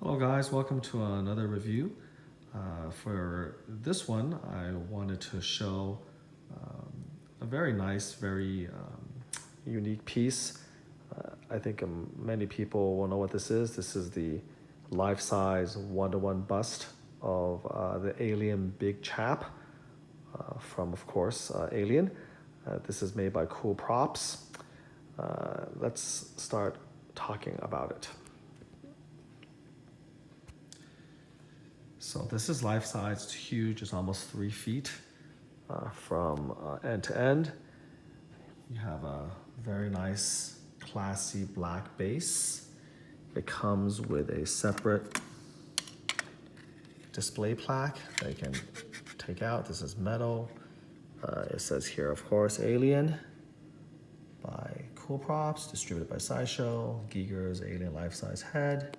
Hello guys, welcome to another review. For this one, I wanted to show a very nice, very unique piece. I think many people will know what this is. This is the life-size one-to-one bust of the Alien Big Chap from, of course, Alien. This is made by Coolprops. Let's start talking about it. So this is life size, it's huge, it's almost 3 feet from end to end. You have a very nice, classy black base. It comes with a separate display plaque that you can take out. This is metal. It says here, of course, Alien by Coolprops, distributed by Sideshow, Giger's Alien life-size head.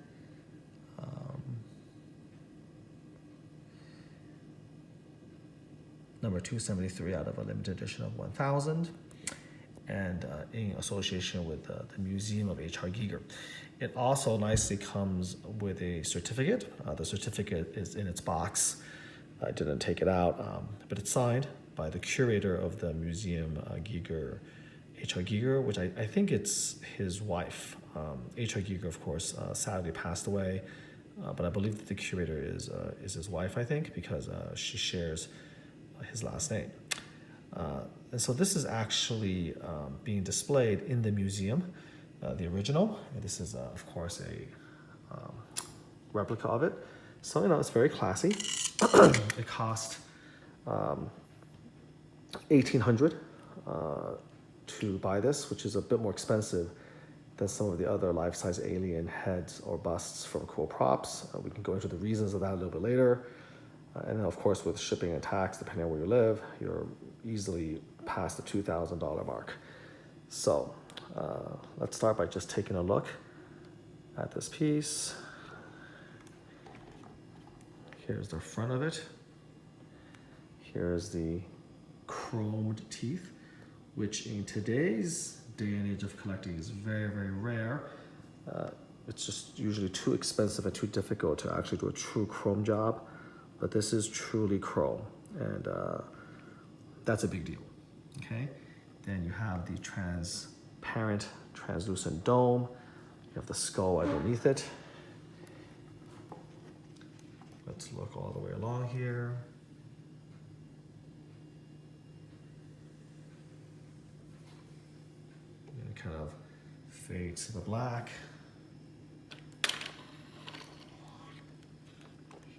Number 273 out of a limited edition of 1,000, and in association with the Museum of H.R. Giger. It also nicely comes with a certificate. The certificate is in its box. I didn't take it out, but it's signed by the curator of the Museum Giger, H.R. Giger, which I think it's his wife. H.R. Giger, of course, sadly passed away, but I believe that the curator is his wife, I think, because she shares his last name. And so this is actually being displayed in the museum, the original. And this is, of course, a replica of it. So, you know, it's very classy. It cost $1,800 to buy this, which is a bit more expensive than some of the other life-size alien heads or busts from Coolprops. We can go into the reasons of that a little bit later. And then, of course, with shipping and tax, depending on where you live, you're easily past the $2,000 mark. So let's start by just taking a look at this piece. Here's the front of it. Here's the chromed teeth, which in today's day and age of collecting is very, very rare. It's just usually too expensive and too difficult to actually do a true chrome job. But this is truly chrome, and that's a big deal, okay? Then you have the transparent, translucent dome. You have the skull underneath it. Let's look all the way along here. And it kind of fades to the black.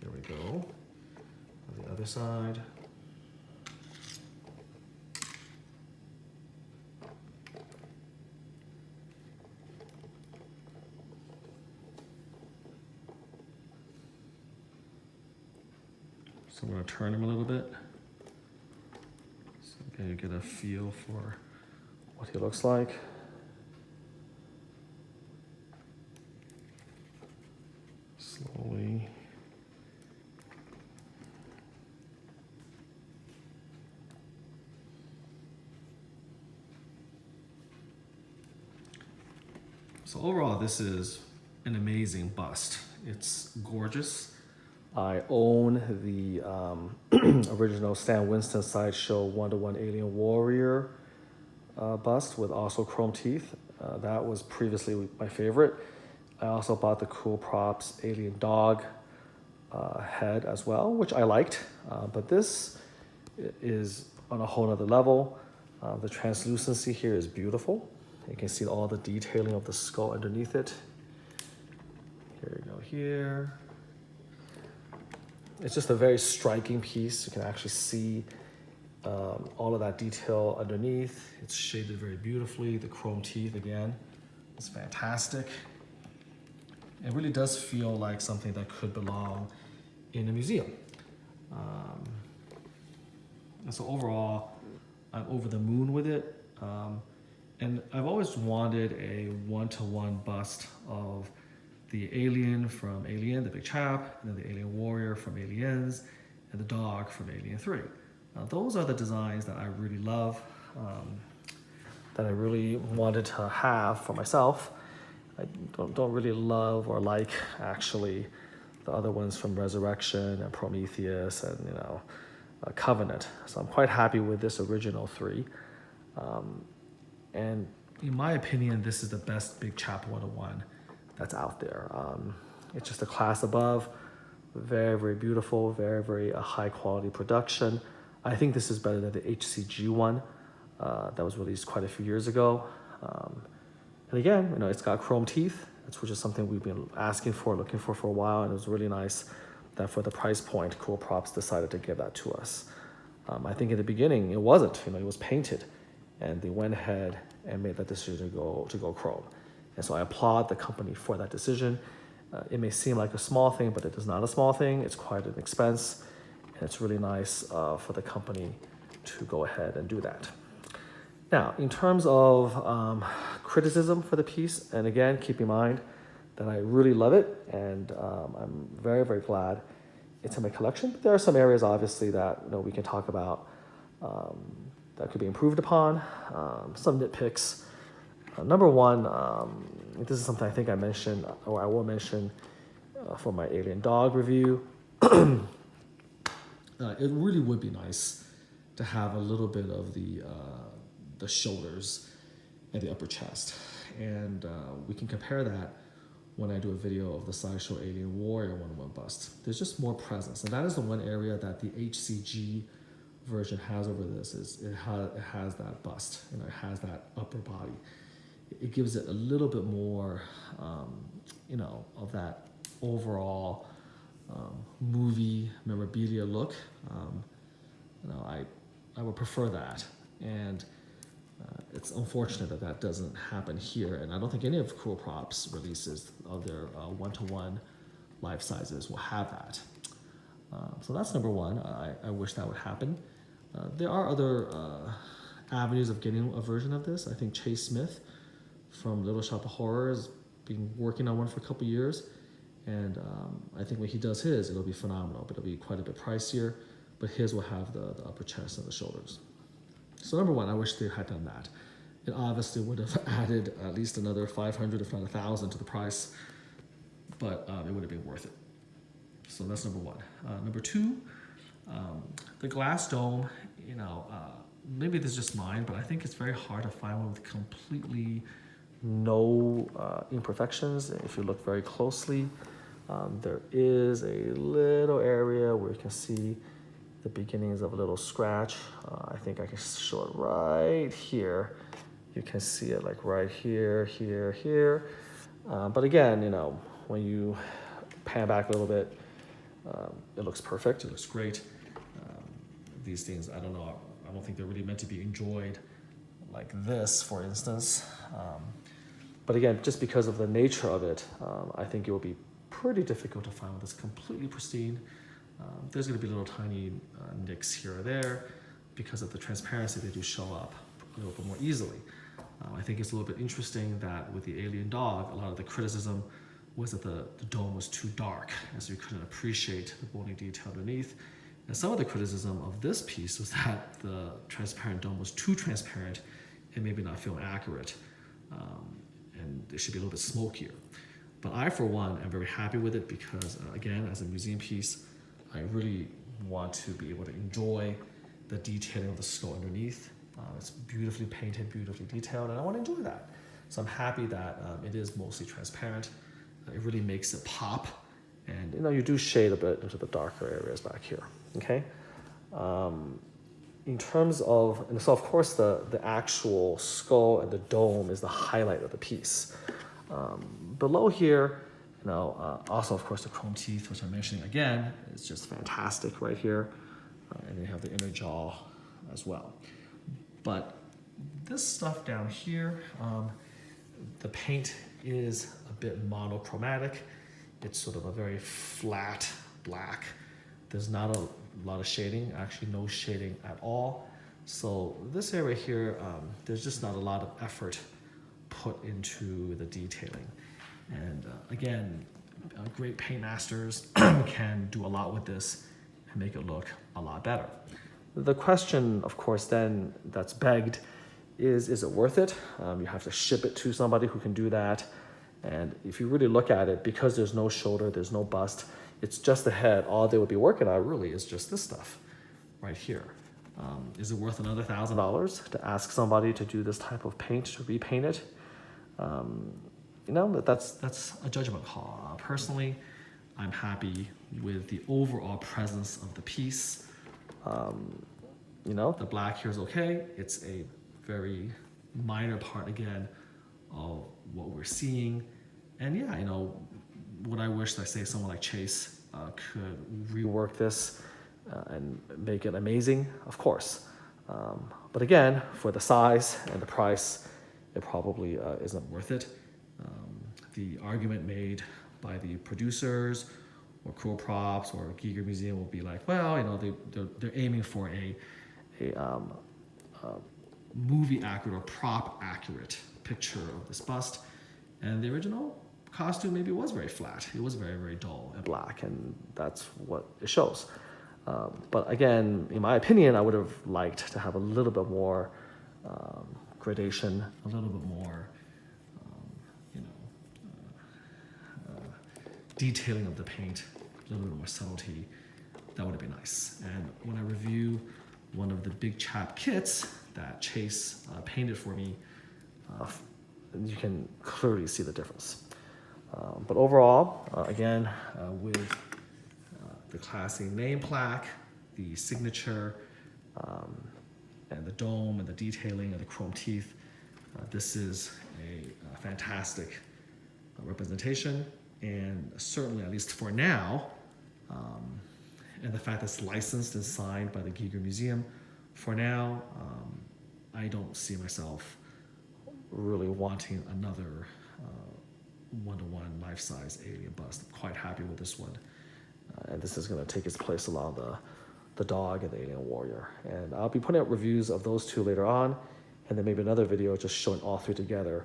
Here we go. On the other side. So I'm going to turn him a little bit so you get a feel for what he looks like. Slowly. So overall, this is an amazing bust. It's gorgeous. I own the original Stan Winston Sideshow one-to-one Alien Warrior bust with also chrome teeth. That was previously my favorite. I also bought the Coolprops Alien Dog head as well, which I liked. But this is on a whole nother level. The translucency here is beautiful. You can see all the detailing of the skull underneath it. Here we go here. It's just a very striking piece. You can actually see all of that detail underneath. It's shaded very beautifully. The chrome teeth, again, is fantastic. It really does feel like something that could belong in a museum. And so overall, I'm over the moon with it. And I've always wanted a one-to-one bust of the alien from Alien, the Big Chap, and then the Alien Warrior from Aliens, and the dog from Alien 3. Now, those are the designs that I really love, that I really wanted to have for myself. I don't really love or like actually the other ones from Resurrection and Prometheus and Covenant. So I'm quite happy with this original 3. And in my opinion, this is the best Big Chap 101 that's out there. It's just a class above. Very, very beautiful, very, very high quality production. I think this is better than the HCG one that was released quite a few years ago. And again, it's got chrome teeth, which is something we've been asking for, looking for a while, and it was really nice that for the price point, Coolprops decided to give that to us. I think in the beginning it wasn't, it was painted, and they went ahead and made that decision to go chrome. And so I applaud the company for that decision. It may seem like a small thing, but it is not a small thing. It's quite an expense, and it's really nice for the company to go ahead and do that. Now, in terms of criticism for the piece, and again, keep in mind that I really love it, and I'm very, very glad it's in my collection. But there are some areas, obviously, that we can talk about that could be improved upon. Some nitpicks. Number one, this is something I think I mentioned, or I will mention for my Alien Dog review. It really would be nice to have a little bit of the shoulders and the upper chest. And we can compare that when I do a video of the Sideshow Alien Warrior 101 bust. There's just more presence. And that is the one area that the HCG version has over this, is it has that bust, it has that upper body. It gives it a little bit more, of that overall movie memorabilia look. I would prefer that. And it's unfortunate that doesn't happen here, and I don't think any of Coolprops releases of their one-to-one life sizes will have that. So that's number one. I wish that would happen. There are other avenues of getting a version of this. I think Chase Smith from Little Shop of Horrors been working on one for a couple years, and I think when he does his, it'll be phenomenal, but it'll be quite a bit pricier, but his will have the upper chest and the shoulders. So number one, I wish they had done that. It obviously would have added at least another 500, if not 1,000 to the price, but it would have been worth it. So that's number one. Number two, the glass dome, maybe this is just mine, but I think it's very hard to find one with completely no imperfections. If you look very closely, there is a little area where you can see the beginnings of a little scratch. I think I can show it right here. You can see it like right here, here, here. But again, when you pan back a little bit, it looks perfect. It looks great. These things, I don't know. I don't think they're really meant to be enjoyed like this, for instance. But again, just because of the nature of it, I think it will be pretty difficult to find one that's completely pristine. There's going to be little tiny nicks here or there. Because of the transparency, they do show up a little bit more easily. I think it's a little bit interesting that with the Alien Dog, a lot of the criticism was that the dome was too dark, and so you couldn't appreciate the bony detail underneath. And some of the criticism of this piece was that the transparent dome was too transparent and maybe not feeling accurate, and it should be a little bit smokier. But I, for one, am very happy with it because, again, as a museum piece, I really want to be able to enjoy the detailing of the skull underneath. It's beautifully painted, beautifully detailed, and I want to enjoy that. So I'm happy that it is mostly transparent. It really makes it pop, and you do shade a bit into the darker areas back here. Okay. In terms of, and so of course the actual skull and the dome is the highlight of the piece. Below here, also of course the chrome teeth, which I'm mentioning again, is just fantastic right here, and then you have the inner jaw as well. But this stuff down here, the paint is a bit monochromatic. It's sort of a very flat black. There's not a lot of shading, actually no shading at all. So this area here, there's just not a lot of effort put into the detailing. And again, great paint masters can do a lot with this and make it look a lot better. The question, of course, then that's begged is it worth it? You have to ship it to somebody who can do that. And if you really look at it, because there's no shoulder, there's no bust, it's just the head, all they would be working on really is just this stuff right here. Is it worth another $1,000 to ask somebody to do this type of paint, to repaint it? That's a judgment call. Personally, I'm happy with the overall presence of the piece. The black here is okay. It's a very minor part again of what we're seeing. And yeah, would I wish that, say, someone like Chase could rework this and make it amazing? Of course. But again, for the size and the price, it probably isn't worth it. The argument made by the producers or Coolprops or Giger Museum will be like, well, they're aiming for a movie accurate or prop accurate picture of this bust, and the original costume maybe was very flat. It was very, very dull and black, and that's what it shows. But again, in my opinion, I would have liked to have a little bit more gradation, a little bit more detailing of the paint, a little bit more subtlety. That would have been nice. And when I review one of the Big Chap kits that Chase painted for me, you can clearly see the difference. But overall, again, with the classy name plaque, the signature, and the dome and the detailing and the chrome teeth, this is a fantastic representation. And certainly, at least for now, and the fact that it's licensed and signed by the Giger Museum, for now, I don't see myself really wanting another one-to-one life-size alien bust. I'm quite happy with this one. And this is going to take its place along the dog and the alien warrior. And I'll be putting out reviews of those two later on, and then maybe another video just showing all three together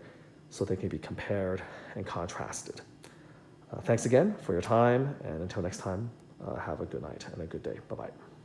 so they can be compared and contrasted. Thanks again for your time, and until next time, have a good night and a good day. Bye-bye.